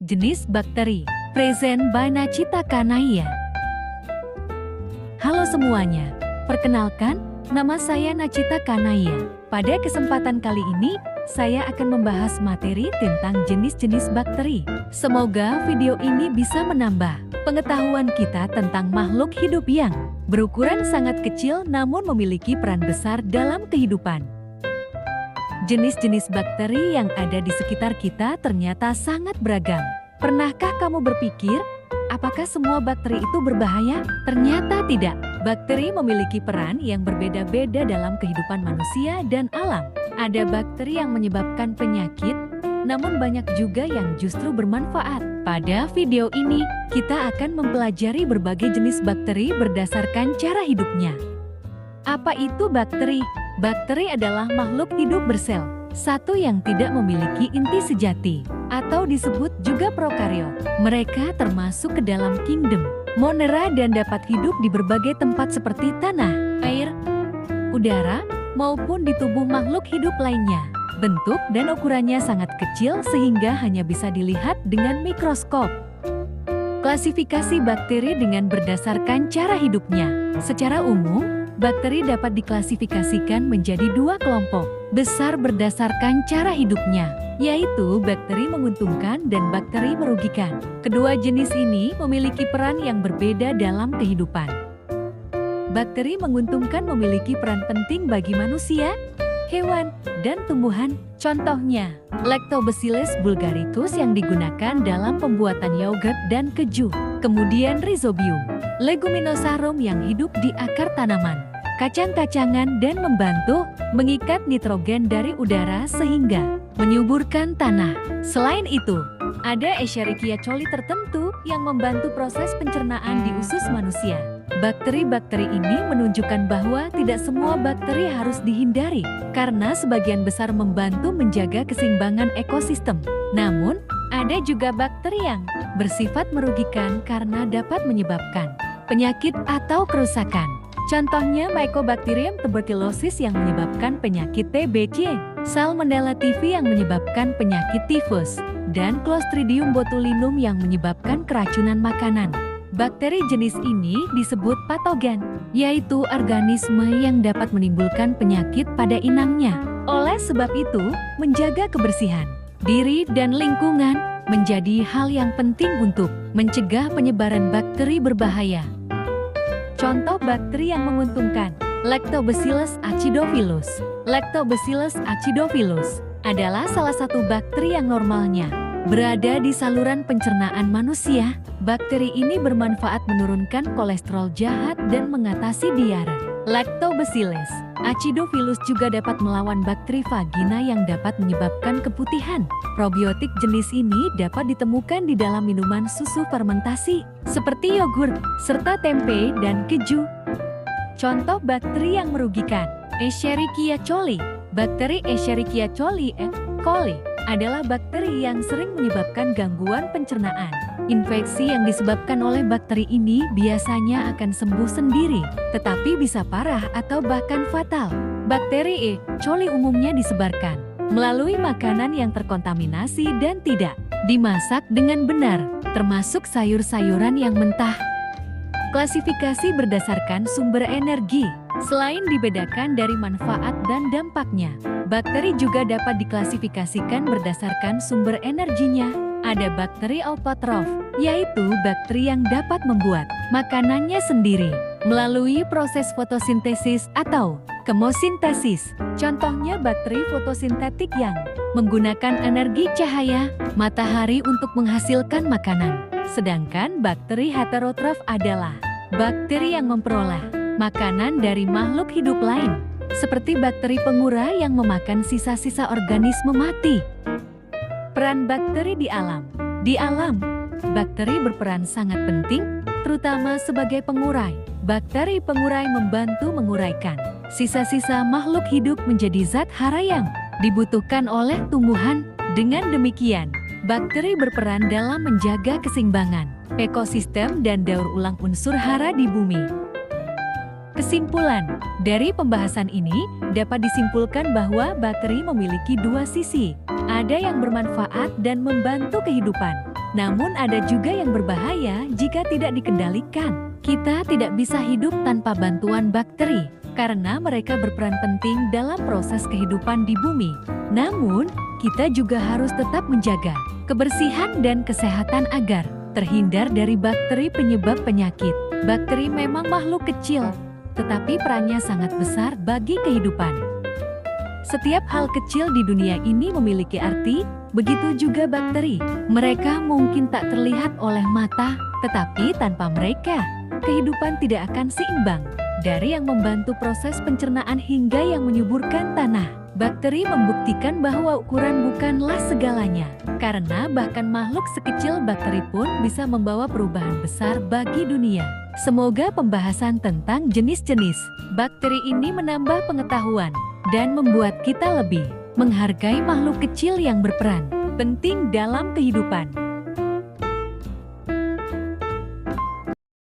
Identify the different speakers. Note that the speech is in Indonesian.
Speaker 1: Jenis bakteri, present by Nachita Kanaya. Halo semuanya, perkenalkan, nama saya Nachita Kanaya. Pada kesempatan kali ini, saya akan membahas materi tentang jenis-jenis bakteri. Semoga video ini bisa menambah pengetahuan kita tentang makhluk hidup yang berukuran sangat kecil namun memiliki peran besar dalam kehidupan. Jenis-jenis bakteri yang ada di sekitar kita ternyata sangat beragam. Pernahkah kamu berpikir, apakah semua bakteri itu berbahaya? Ternyata tidak. Bakteri memiliki peran yang berbeda-beda dalam kehidupan manusia dan alam. Ada bakteri yang menyebabkan penyakit, namun banyak juga yang justru bermanfaat. Pada video ini, kita akan mempelajari berbagai jenis bakteri berdasarkan cara hidupnya. Apa itu bakteri? Bakteri adalah makhluk hidup bersel, satu yang tidak memiliki inti sejati, atau disebut juga prokariot. Mereka termasuk ke dalam kingdom Monera dan dapat hidup di berbagai tempat seperti tanah, air, udara, maupun di tubuh makhluk hidup lainnya. Bentuk dan ukurannya sangat kecil sehingga hanya bisa dilihat dengan mikroskop. Klasifikasi bakteri dengan berdasarkan cara hidupnya. Secara umum, bakteri dapat diklasifikasikan menjadi dua kelompok besar berdasarkan cara hidupnya, yaitu bakteri menguntungkan dan bakteri merugikan. Kedua jenis ini memiliki peran yang berbeda dalam kehidupan. Bakteri menguntungkan memiliki peran penting bagi manusia, hewan, dan tumbuhan. Contohnya, Lactobacillus bulgaricus yang digunakan dalam pembuatan yogurt dan keju. Kemudian Rhizobium leguminosarum yang hidup di akar tanaman, kacang-kacangan dan membantu mengikat nitrogen dari udara sehingga menyuburkan tanah. Selain itu, ada Escherichia coli tertentu yang membantu proses pencernaan di usus manusia. Bakteri-bakteri ini menunjukkan bahwa tidak semua bakteri harus dihindari, karena sebagian besar membantu menjaga keseimbangan ekosistem. Namun, ada juga bakteri yang bersifat merugikan karena dapat menyebabkan penyakit atau kerusakan. Contohnya Mycobacterium tuberculosis yang menyebabkan penyakit TBC, Salmonella typhi yang menyebabkan penyakit tifus, dan Clostridium botulinum yang menyebabkan keracunan makanan. Bakteri jenis ini disebut patogen, yaitu organisme yang dapat menimbulkan penyakit pada inangnya. Oleh sebab itu, menjaga kebersihan diri dan lingkungan menjadi hal yang penting untuk mencegah penyebaran bakteri berbahaya. Contoh bakteri yang menguntungkan, Lactobacillus acidophilus. Lactobacillus acidophilus adalah salah satu bakteri yang normalnya berada di saluran pencernaan manusia. Bakteri ini bermanfaat menurunkan kolesterol jahat dan mengatasi diare. Lactobacillus acidophilus juga dapat melawan bakteri vagina yang dapat menyebabkan keputihan. Probiotik jenis ini dapat ditemukan di dalam minuman susu fermentasi, seperti yogurt, serta tempe dan keju. Contoh bakteri yang merugikan, Escherichia coli. Bakteri Escherichia coli E. coli adalah bakteri yang sering menyebabkan gangguan pencernaan. Infeksi yang disebabkan oleh bakteri ini biasanya akan sembuh sendiri, tetapi bisa parah atau bahkan fatal. Bakteri E. coli umumnya disebarkan melalui makanan yang terkontaminasi dan tidak dimasak dengan benar, termasuk sayur-sayuran yang mentah. Klasifikasi berdasarkan sumber energi. Selain dibedakan dari manfaat dan dampaknya, bakteri juga dapat diklasifikasikan berdasarkan sumber energinya. Ada bakteri autotrof, yaitu bakteri yang dapat membuat makanannya sendiri melalui proses fotosintesis atau kemosintesis. Contohnya bakteri fotosintetik yang menggunakan energi cahaya matahari untuk menghasilkan makanan. Sedangkan bakteri heterotrof adalah bakteri yang memperoleh makanan dari makhluk hidup lain, seperti bakteri pengurai yang memakan sisa-sisa organisme mati. Peran bakteri di alam. Di alam, bakteri berperan sangat penting, terutama sebagai pengurai. Bakteri pengurai membantu menguraikan sisa-sisa makhluk hidup menjadi zat hara yang dibutuhkan oleh tumbuhan. Dengan demikian, bakteri berperan dalam menjaga keseimbangan ekosistem dan daur ulang unsur hara di bumi. Kesimpulan, dari pembahasan ini dapat disimpulkan bahwa bakteri memiliki dua sisi. Ada yang bermanfaat dan membantu kehidupan, Namun ada juga yang berbahaya jika tidak dikendalikan. Kita tidak bisa hidup tanpa bantuan bakteri, karena mereka berperan penting dalam proses kehidupan di bumi. Namun, kita juga harus tetap menjaga kebersihan dan kesehatan agar terhindar dari bakteri penyebab penyakit. Bakteri memang makhluk kecil, tetapi perannya sangat besar bagi kehidupan. Setiap hal kecil di dunia ini memiliki arti, begitu juga bakteri. Mereka mungkin tak terlihat oleh mata, tetapi tanpa mereka, kehidupan tidak akan seimbang. Dari yang membantu proses pencernaan hingga yang menyuburkan tanah, bakteri membuktikan bahwa ukuran bukanlah segalanya. Karena bahkan makhluk sekecil bakteri pun bisa membawa perubahan besar bagi dunia. Semoga pembahasan tentang jenis-jenis bakteri ini menambah pengetahuan dan membuat kita lebih menghargai makhluk kecil yang berperan penting dalam kehidupan.